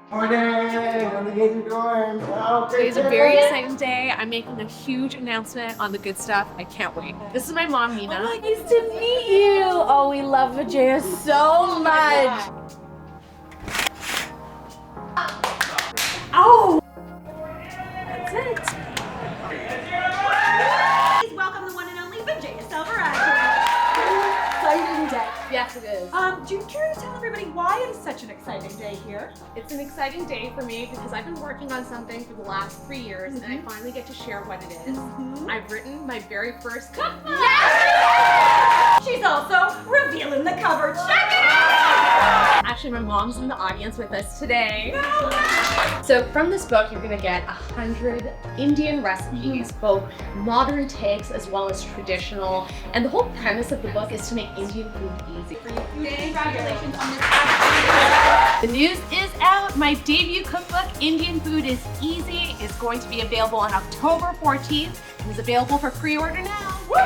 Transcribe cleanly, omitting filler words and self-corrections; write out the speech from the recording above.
Morning! On the gate you're going. Oh, Today's a very exciting day. I'm making a huge announcement on the good stuff. I can't wait. This is my mom, Nina. Oh, nice to meet you. Oh, we love Vijaya so much. Oh! That's it. Please welcome the one and only Vijaya Selvaraju. Exciting day. Yes, it is. Do you care to tell everybody why it is such an exciting day here? It's an exciting day for me because I've been working on something for the last 3 years and I finally get to share what it is. I've written my very first cookbook. Yes! She's also revealing the cover. Check it out! Actually, my mom's in the audience with us today. No way! So from this book, you're gonna get 100 Indian recipes, both modern takes as well as traditional. And the whole premise of the book is to make Indian food easy. Congratulations on this. The news is out. My debut cookbook, Indian Food is Easy, is going to be available on October 14th and is available for pre-order now. Woo!